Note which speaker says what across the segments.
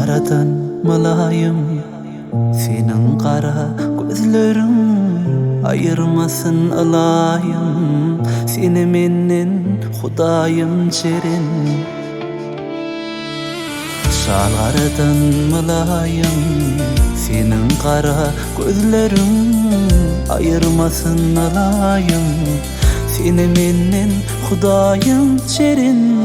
Speaker 1: Şalgaradan malayım senin kara gözlerin, ayırmasın alayım seni menden Hudayım çerin. Şalgaradan malayım senin kara gözlerin, ayırmasın alayım seni menden Hudayım çerin.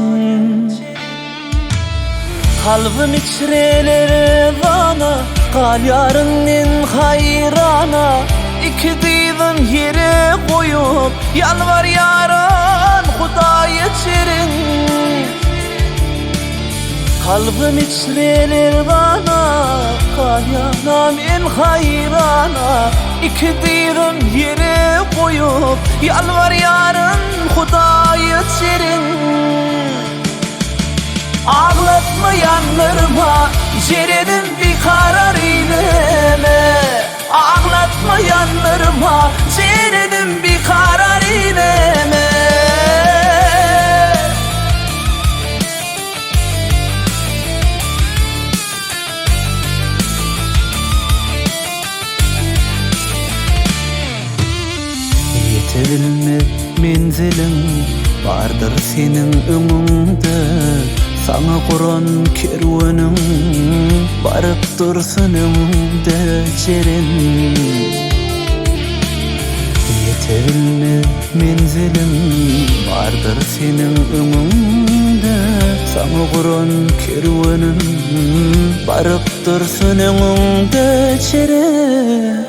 Speaker 1: Kalbim içreleri vana, kal yarının hayrana. İki diydim yere koyup, yalvar yaran Hudayı çerin. Kalbim içreleri vana, kal yarının hayrana. İki diydim yere koyup, yalvar yaran Hudayı çerin. Ağlatma yanlarıma, cerenim bir karar eyleme. Ağlatma yanlarıma, cerenim bir karar eyleme. Yetebilme menzilim vardır senin önünde. Sana kuran kervanım varıp dursun önümde çerin. Yetebilme menzilim vardır senin önünde. Sana kuran kervanım varıp dursun önümde çerin.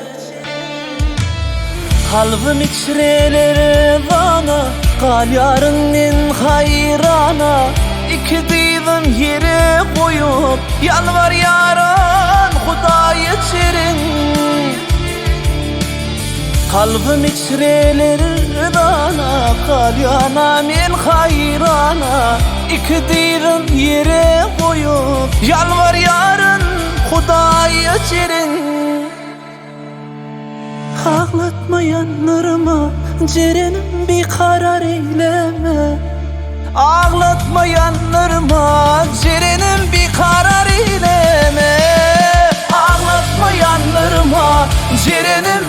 Speaker 1: Kalbim içreleri vana, kal yarının hayrana. İki diydim yere koyup, yalvar yaran Hudayı çerin. Kalbim içreleri vana, kal yarının hayrana. İki diydim yere koyup, yalvar yaran Hudayı çerin. Ağlatma yanlarıma, cerenim bir karar eyleme. Ağlatma yanlarıma, cerenim bir karar eyleme. Ağlatma yanlarıma, cerenim